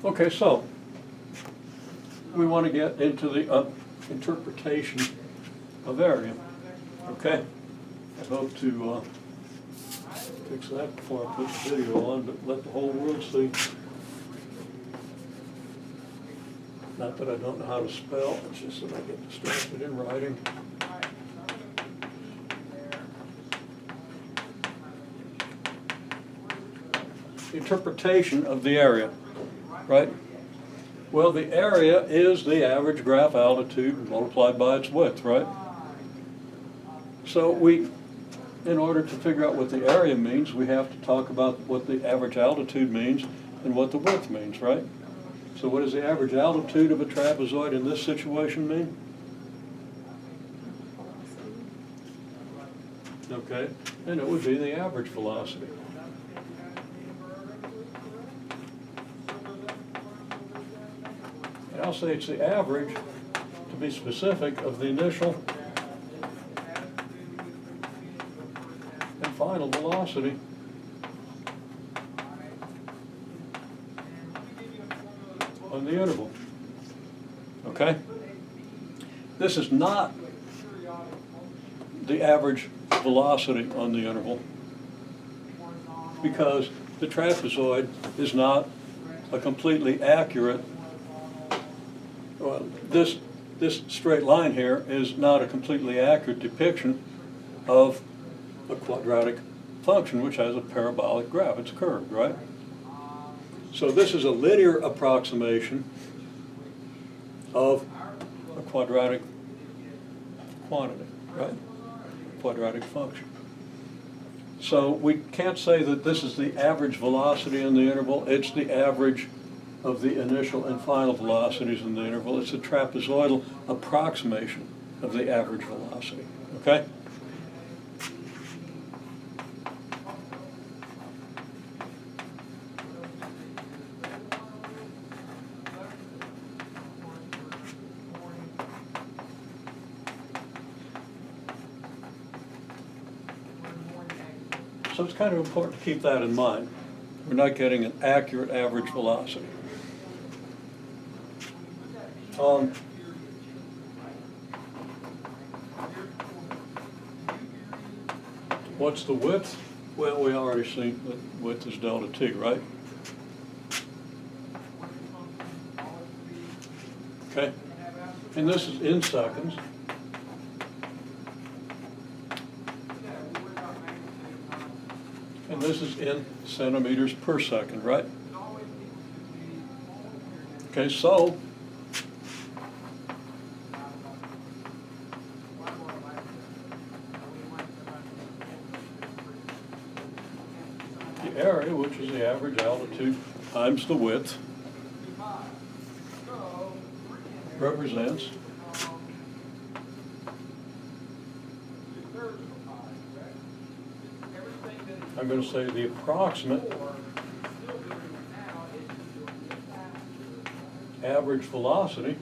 Okay, so we want to get into the interpretation of area. Okay, I hope to fix that before I put the video on, but let the whole world see. Not that I don't know how to spell, it's just that I get distracted in writing. Interpretation of the area, right? Well, the area is the average graph altitude multiplied by its width, right? So in order to figure out what the area means, we have to talk about what the average altitude means and what the width means, right? So what does the average altitude of a trapezoid in this situation mean? Okay, and it would be the average velocity. And I'll say it's the average, to be specific, of the initial and final velocity on the interval. Okay? This is not the average velocity on the interval because the trapezoid is not a completely accurate, well, this straight line here is not a completely accurate depiction of a quadratic function which has a parabolic graph. It's curved, right? So this is a linear approximation of a quadratic quantity, right? Quadratic function. So we can't say that this is the average velocity in the interval. It's the average of the initial and final velocities in the interval. It's a trapezoidal approximation of the average velocity, okay? So it's kind of important to keep that in mind. We're not getting an accurate average velocity. What's the width? Well, we already seen that width is delta t, right? Okay, and this is in seconds. And this is in centimeters per second, right? Okay, so the area, which is the average altitude times the width, represents I'm going to say the approximate average velocity.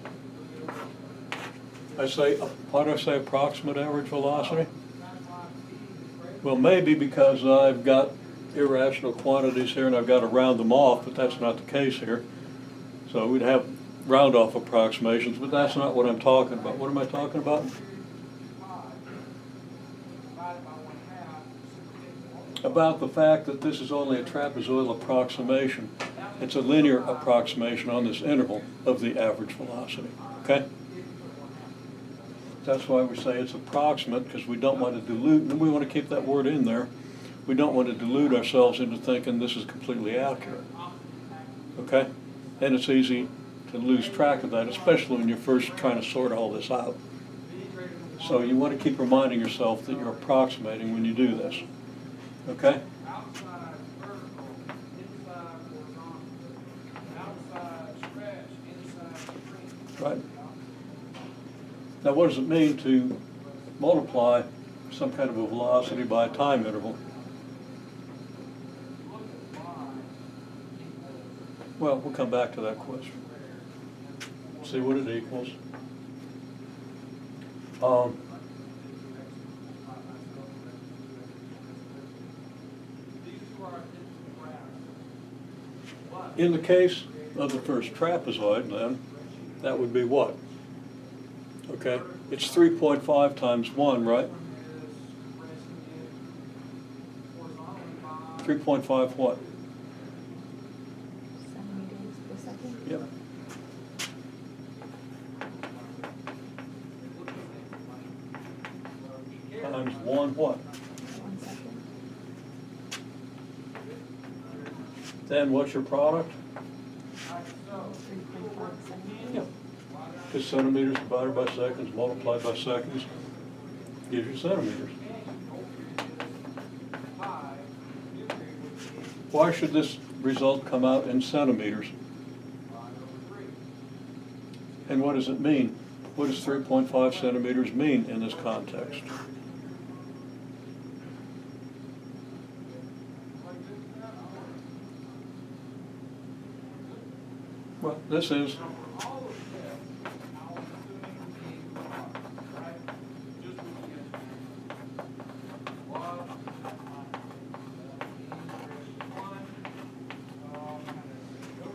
Why do I say approximate average velocity? Well, maybe because I've got irrational quantities here and I've got to round them off, but that's not the case here. So we'd have round off approximations, but that's not what I'm talking about. What am I talking about? About the fact that this is only a trapezoidal approximation. It's a linear approximation on this interval of the average velocity, okay? That's why we say it's approximate, because we don't want to dilute, and we want to keep that word in there. We don't want to delude ourselves into thinking this is completely accurate, okay? And it's easy to lose track of that, especially when you're first trying to sort all this out. So you want to keep reminding yourself that you're approximating when you do this. Okay? Right. Now what does it mean to multiply some kind of a velocity by a time interval? Well, we'll come back to that question. See what it equals. In the case of the first trapezoid, then that would be what? Okay, it's 3.5 times 1, right? 3.5 what? Centimeters per second? Yep. Times 1 what? 1 second. Then what's your product? 3.5 centimeters? Yeah. Because centimeters divided by seconds multiplied by seconds gives you centimeters. Why should this result come out in centimeters? And what does it mean? What does 3.5 centimeters mean in this context? Well, this is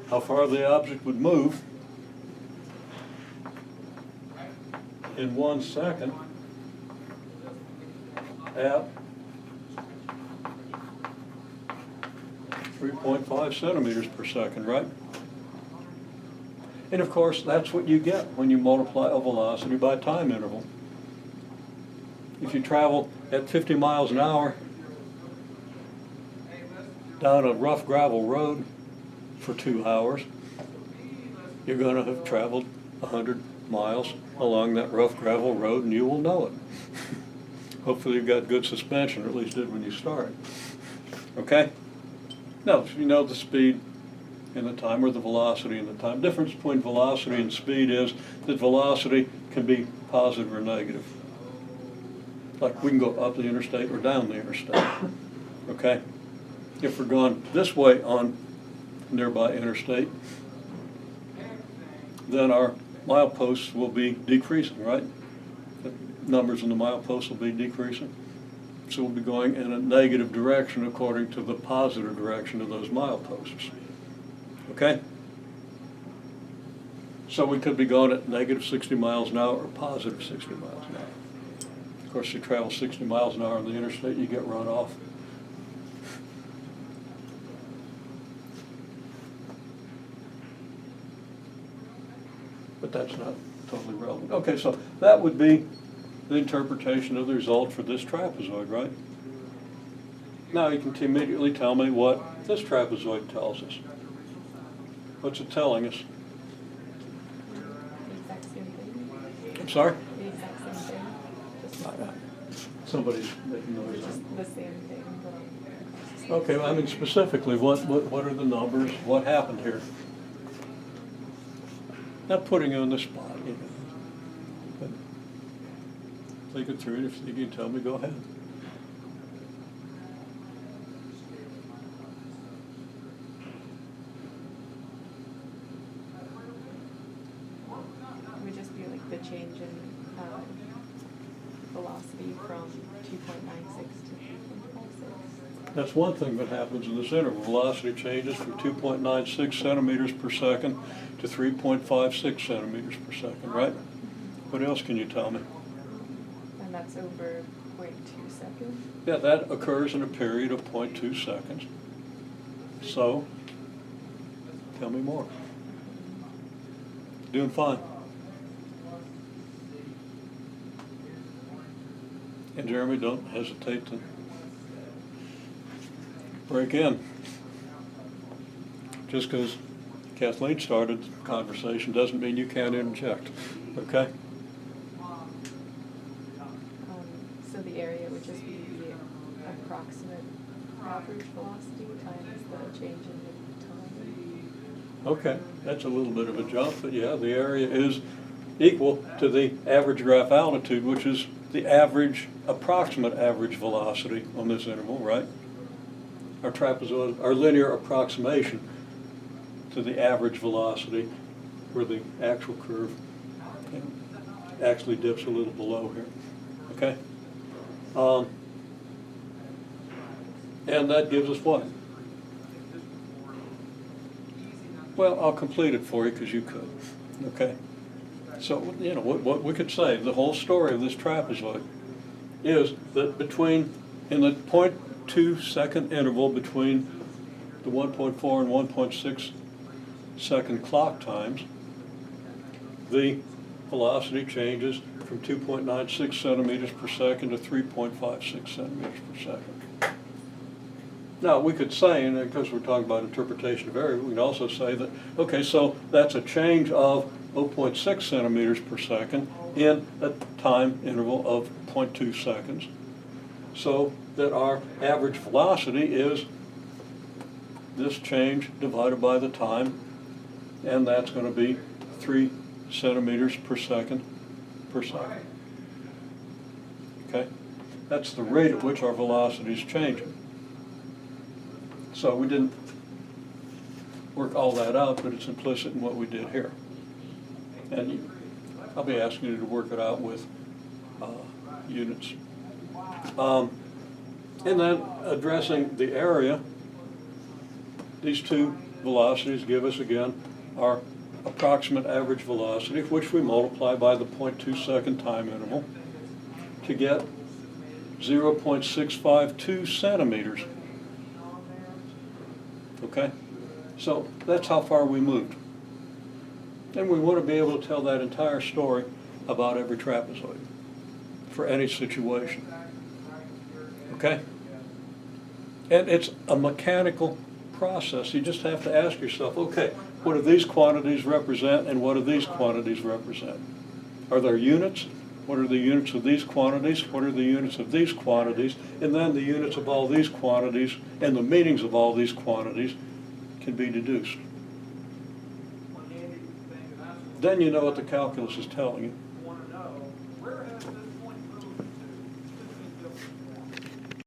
how far the object would move in 1 second at 3.5 centimeters per second, right? And of course, that's what you get when you multiply a velocity by a time interval. If you travel at 50 miles an hour down a rough gravel road for 2 hours, you're going to have traveled 100 miles along that rough gravel road, and you will know it. Hopefully you've got good suspension, or at least did when you started. Okay? Now, if you know the speed and the time, or the velocity and the time. Difference between velocity and speed is that velocity can be positive or negative. Like we can go up the interstate or down the interstate. Okay? If we're going this way on nearby interstate, then our mileposts will be decreasing, right? The numbers in the mileposts will be decreasing. So we'll be going in a negative direction according to the positive direction of those mileposts. Okay? So we could be going at negative 60 miles an hour or positive 60 miles an hour. Of course, you travel 60 miles an hour on the interstate, you get run off. But that's not totally relevant. Okay, so that would be the interpretation of the result for this trapezoid, right? Now you can immediately tell me what this trapezoid tells us. What's it telling us? The exact same thing. I'm sorry? The exact same thing. Just Somebody's making noise. just the same thing, but Okay, I mean specifically, what are the numbers? What happened here? Not putting you on the spot, you know. But think it through, and if you can tell me, go ahead. it would just be like the change in velocity from 2.96 to 3.56. That's one thing that happens in this interval. Velocity changes from 2.96 centimeters per second to 3.56 centimeters per second, right? What else can you tell me? And that's over 0.2 seconds. Yeah, that occurs in a period of 0.2 seconds. So, tell me more. Doing fine. And Jeremy, don't hesitate to break in. Just because Kathleen started the conversation doesn't mean you can't interject, okay? So the area would just be the approximate average velocity times the change in the time. Okay, that's a little bit of a jump, but yeah, the area is equal to the average graph altitude, which is the average, approximate average velocity on this interval, right? Our trapezoid, our linear approximation to the average velocity, where the actual curve actually dips a little below here, okay? And that gives us what? Well, I'll complete it for you because you could, okay? So, you know, what we could say, the whole story of this trapezoid is that in the 0.2 second interval between the 1.4 and 1.6 second clock times, the velocity changes from 2.96 centimeters per second to 3.56 centimeters per second. Now, we could say, and because we're talking about interpretation of area, we can also say that, okay, so that's a change of 0.6 centimeters per second in a time interval of 0.2 seconds, so that our average velocity is this change divided by the time, and that's going to be 3 centimeters per second per second. Okay? That's the rate at which our velocity is changing. So we didn't work all that out, but it's implicit in what we did here. And I'll be asking you to work it out with units. And then addressing the area, these two velocities give us, again, our approximate average velocity, which we multiply by the 0.2 second time interval to get 0.652 centimeters. Okay? So that's how far we moved. And we want to be able to tell that entire story about every trapezoid for any situation. Okay? And it's a mechanical process. You just have to ask yourself, okay, what do these quantities represent and what do these quantities represent? Are there units? What are the units of these quantities? What are the units of these quantities? And then the units of all these quantities and the meanings of all these quantities can be deduced. Then you know what the calculus is telling you.